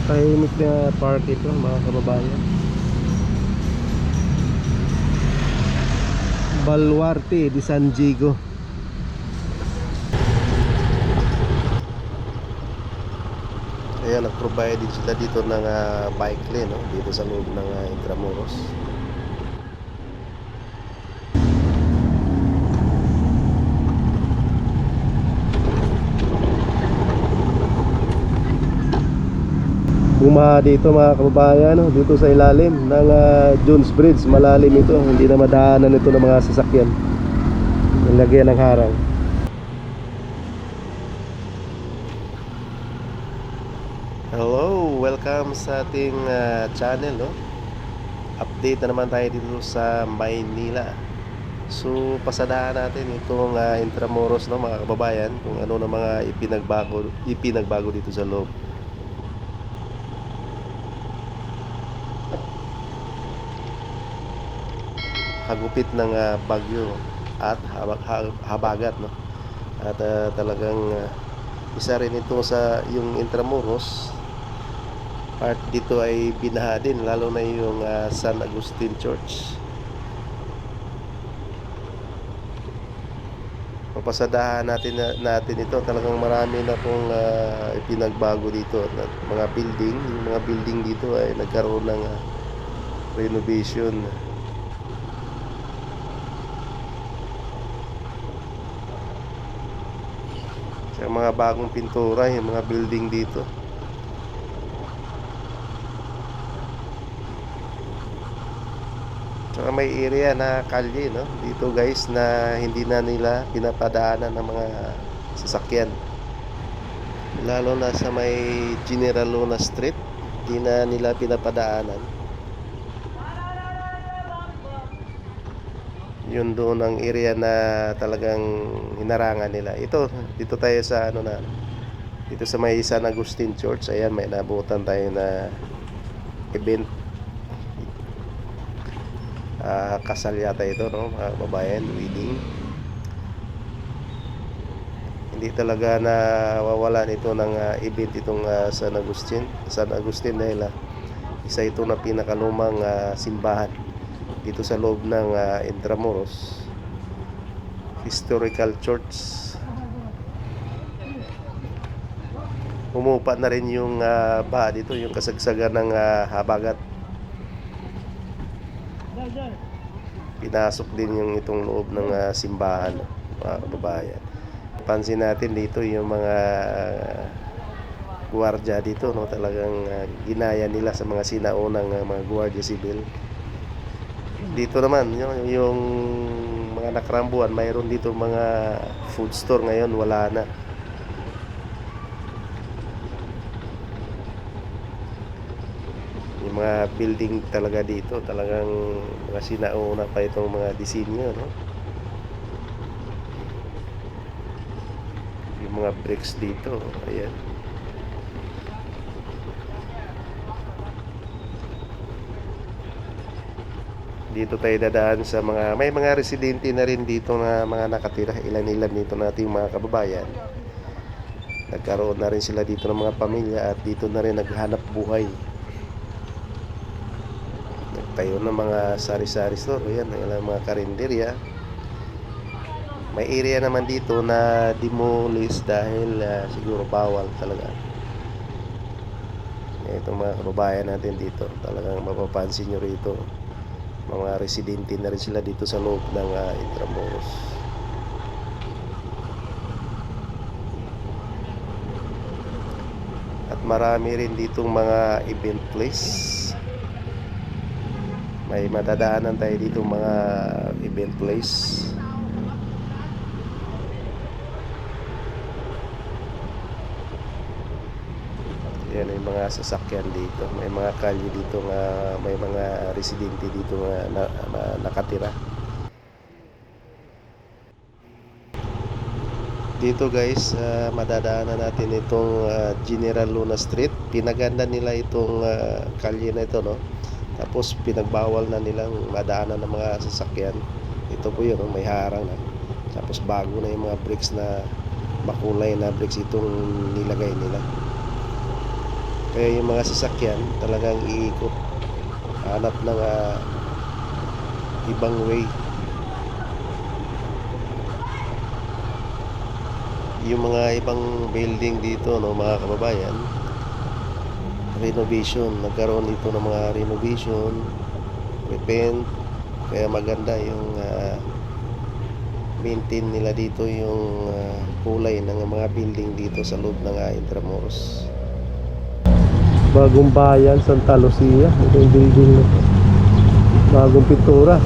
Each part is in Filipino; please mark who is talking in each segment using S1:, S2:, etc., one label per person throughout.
S1: Tahimik na park ito mga kababayan. Baluarte de San Diego. Ayan, nag-provide din sila dito ng bike lane, no? Dito sa loob ng Intramuros. Bumaha dito mga kababayan, no? Dito sa ilalim ng Jones Bridge. Malalim ito, hindi na madaanan ito ng mga sasakyan. Nilagyan ng harang. Hello, welcome sa ating channel, no? Update na naman tayo dito sa Maynila. So pasadahan natin itong Intramuros, no, mga kababayan, kung ano na mga ipinagbago dito sa loob. Hagupit ng bagyo at habagat, no? At talagang isa rin ito sa yung Intramuros. Part dito ay binaha din, lalo na yung San Agustin Church. Papasadahan natin ito. Talagang marami na pong ipinagbago dito at mga building. Yung mga building dito ay nagkaroon ng renovation. Sa mga bagong pintura yung mga building dito. Saka may area na kalye, no, dito guys, na hindi na nila pinapadaanan ng mga sasakyan, lalo na sa may General Luna Street. Hindi na nila pinapadaanan. Yun doon ang area na talagang hinarangan nila. Dito tayo sa dito sa may San Agustin Church. Ayan, may nabutan tayo na event. Kasal yata ito, no, mga kababayan, wedding. Hindi talaga nawawalan ito ng event itong San Agustin dahil isa ito na pinakalumang simbahan dito sa loob ng Intramuros Historical Church. Umupa na rin yung baha dito, yung kasagsagan ng habagat. Pinasok din yung itong loob ng simbahan, mga kababayan. Pansin natin dito yung mga gwardiya dito, no, talagang ginaya nila sa mga sinaunang mga gwardiya sibil. Dito naman yung mga nakarambuan, mayroon dito mga food store. Ngayon wala na. Yung mga building talaga dito, talagang mga sinauna pa itong mga disenyo, no? Yung mga bricks dito, ayan. Dito tayo dadaan sa may mga residente na rin dito na mga nakatira. Ilan-ilan dito nating mga kababayan. Nagkaroon na rin sila dito ng mga pamilya at dito na rin naghanap buhay. Nagtayo ng mga sari-sari store. Ayan, mga karinderya. May area naman dito na demolish dahil siguro bawal talaga. Itong mga kababayan natin dito, talagang mapapansin nyo rito, mga residente na rin sila dito sa loob ng Intramuros. At marami rin ditong mga event place. May madadaanan tayo dito mga event place. Yan yung mga sasakyan dito. May mga kalye dito nga, may mga residente dito nga nakatira. Dito guys, madadaanan natin itong General Luna Street. Pinaganda nila itong kalye na ito, no? Tapos pinagbawal na nilang madaanan ng mga sasakyan. Ito po yun, no? May harang na. Tapos bago na yung mga bricks na makulay na bricks itong nilagay nila. Kaya yung mga sasakyan talagang iikot, hanap ng ibang way. Yung mga ibang building dito, no, mga kababayan, renovation, nagkaroon dito ng mga renovation, repaint, kaya maganda yung maintain nila dito yung kulay ng mga building dito sa loob ng Intramuros. Bagong Bayan, Santa Lucia, ito yung building na ito. Bagong pintura.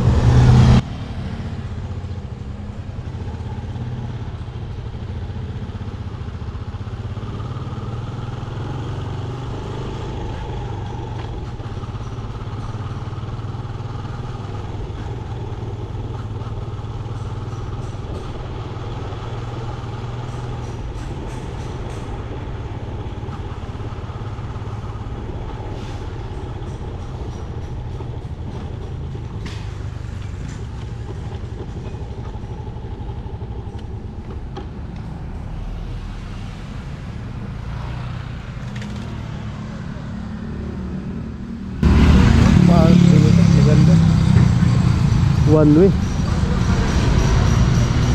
S1: Maganda. One way.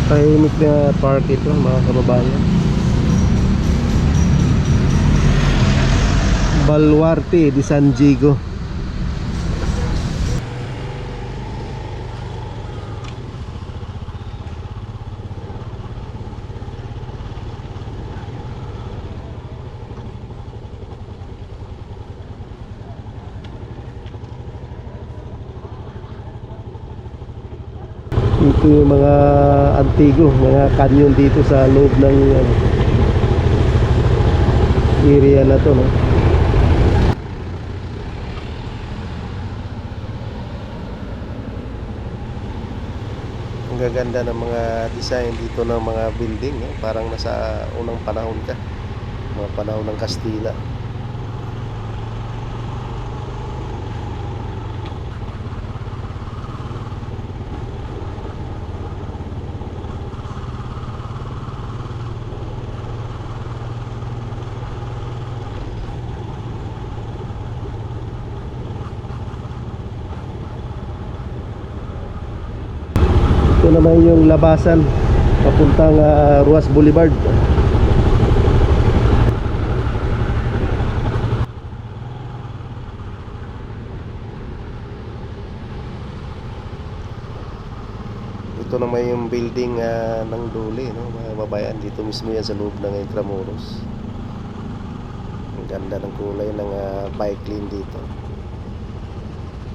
S1: Tahimik na park ito, mga kababayan. Baluarte de San Diego. Ito yung mga antigo, mga canyon dito sa loob ng area na to, no? Ang gaganda ng mga design dito ng mga building, no? Parang nasa unang panahon ka, mga panahon ng Kastila. Ito naman yung labasan papuntang Ruas Boulevard. Ito naman yung building ng Dole, no, mga babayan. Dito mismo yan sa loob ng Intramuros. Ang ganda ng kulay ng bike lane dito.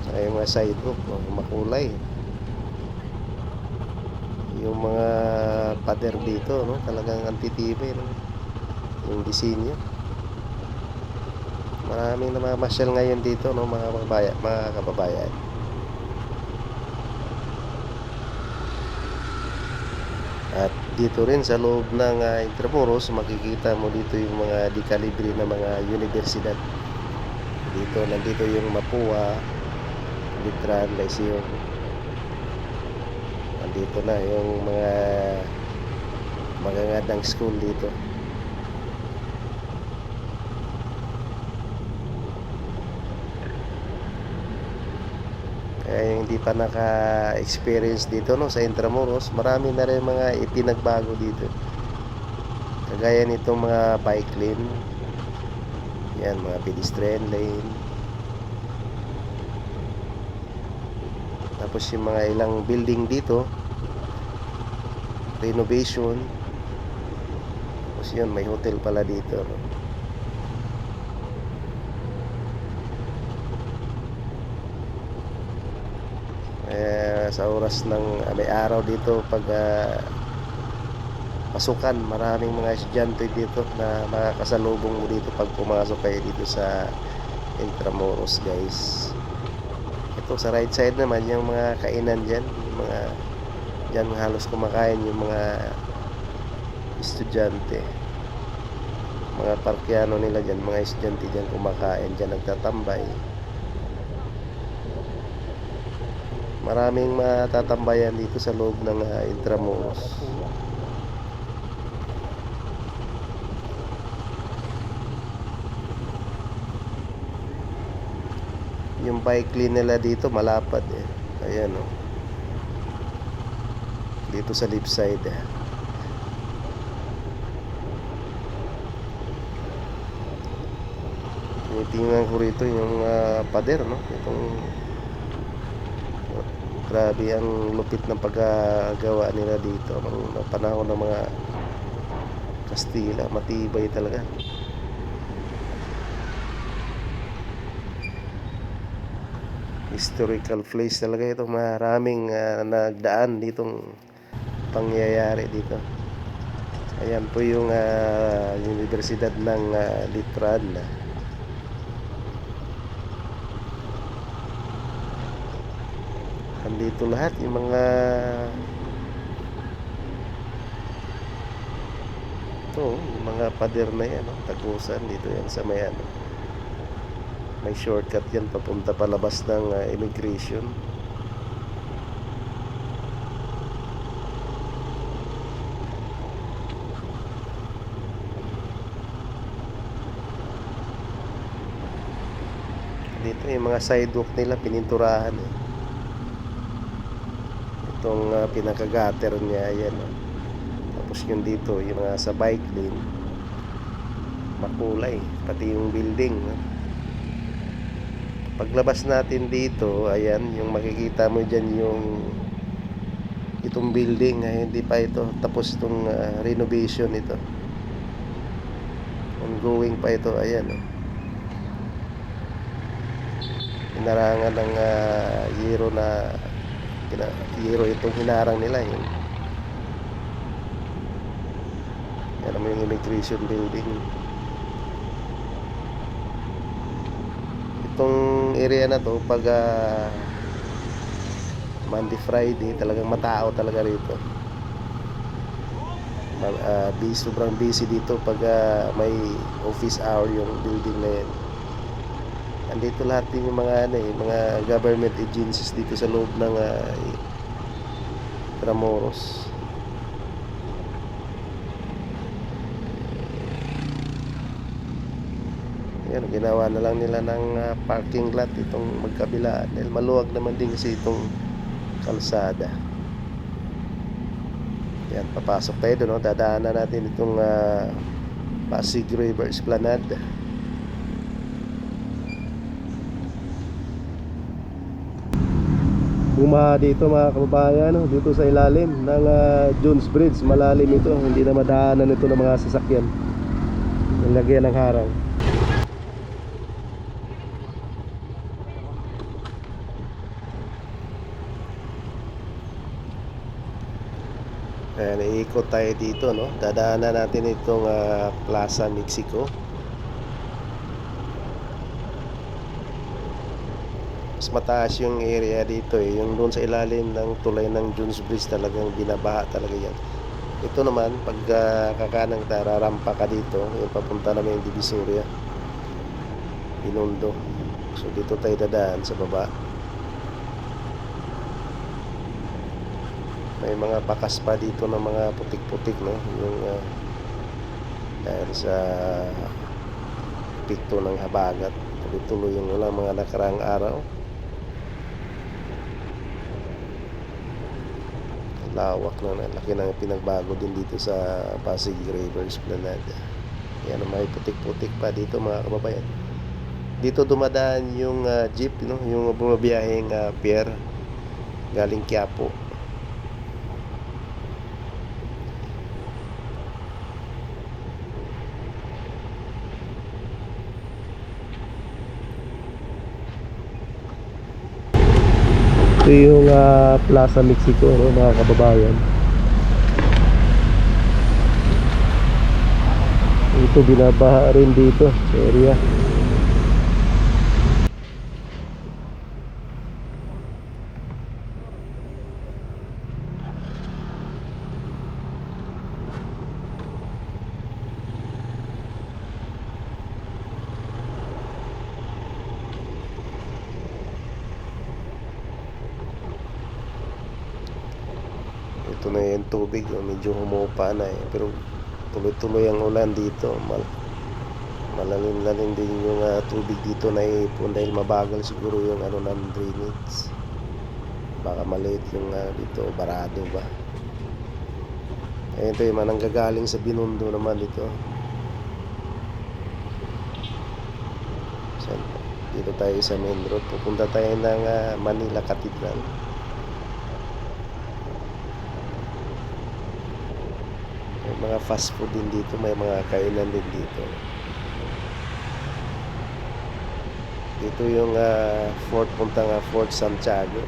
S1: Saka yung mga sidewalk, no, makulay. Yung mga pader dito, no, talagang antitibay, no, yung disenyo. Maraming namamasyal ngayon dito, no, mga kababayan. At dito rin sa loob ng Intramuros, makikita mo dito yung mga dekalibre na mga universidad. Nandito yung Mapua, Litran, Lyceum. Nandito na yung mga magagandang school dito. Kaya yung hindi pa naka-experience dito, no, sa Intramuros, marami na rin mga ipinagbago dito. Kagaya nitong mga bike lane. Yan, mga pedestrian lane. Tapos yung mga ilang building dito, renovation. Tapos yun, may hotel pala dito, no? Sa oras ng may araw dito, pag pasukan, maraming mga estudyante dito na makakasalubong mo dito pag pumasok kayo dito sa Intramuros, guys. Ito sa right side naman yung mga kainan dyan, yung mga dyan halos kumakain yung mga estudyante, mga parkyano nila dyan, mga estudyante dyan kumakain, dyan nagtatambay. Maraming matatambayan dito sa loob ng Intramuros. Yung bike lane nila dito malapad eh. Ayan oh. Dito sa left side eh. Tinitingnan ko rito yung pader, no? Itong grabe ang lupit ng paggawa nila dito ng panahon ng mga Kastila. Matibay talaga. Historical place talaga ito. Maraming nagdaan ditong pangyayari dito. Ayan po yung Universidad ng Litran. Andito lahat yung mga yung mga pader na yan, tagusan dito yan sa may may shortcut yan papunta palabas ng immigration. Dito yung mga sidewalk nila pininturahan eh. Itong pinaka-gutter niya, ayan. Tapos yung dito, yung mga sa bike lane, makulay, pati yung building. Paglabas natin dito, ayan, yung makikita mo dyan yung itong building, hindi pa ito tapos itong renovation ito. Ongoing pa ito, ayan. Hinarangan ng yero na yero itong hinarang nila yun. Yan naman yung immigration building. Itong area na to pag Monday, Friday talagang matao talaga rito. Sobrang busy dito pag may office hour yung building na yan. Andito lahat din yung mga mga government agencies dito sa loob ng Intramuros. Yan, ginawa na lang nila ng parking lot itong magkabilaan dahil maluwag naman din kasi itong kalsada. Yan, papasok tayo doon, dadaanan natin itong Pasig River Esplanade. Bumaha dito mga kababayan, dito sa ilalim ng Jones Bridge. Malalim ito, hindi na madaanan ito ng mga sasakyan. Nilagyan ng harang. Ayan, iikot tayo dito, no? Dadaanan natin itong Plaza Mexico. Mas mataas yung area dito eh. Yung doon sa ilalim ng tulay ng Jones Bridge talagang binabaha talaga yan. Ito naman pag kakanang tararampa ka dito, yung papunta naman yung Divisoria, Binondo. So dito tayo dadaan sa baba. May mga bakas pa dito ng mga putik-putik, no? Yung dahil sa epekto ng habagat. Tuloy-tuloy yung mga nakaraang araw. Lawak na, laki ng pinagbago din dito sa Pasig River Esplanade. Yan, may putik-putik pa dito mga kababayan. Dito dumadaan yung jeep, no? Yung bumabiyaheng pier galing Quiapo. Ito yung Plaza Mexico, no, mga kababayan. Ito binabaha rin dito sa area. Ito na yung tubig, medyo humupa na eh. Pero tuloy-tuloy ang ulan dito. Malalim-lalim din yung tubig dito na ipon dahil mabagal siguro yung ano ng drainage. Baka maliit yung dito, barado ba. Ayun, ito yung nanggagaling sa Binondo naman dito. So, dito tayo sa main road, pupunta tayo ng Manila Cathedral. May mga fast food din dito, may mga kainan din dito. Dito yung Fort, puntang Fort Santiago.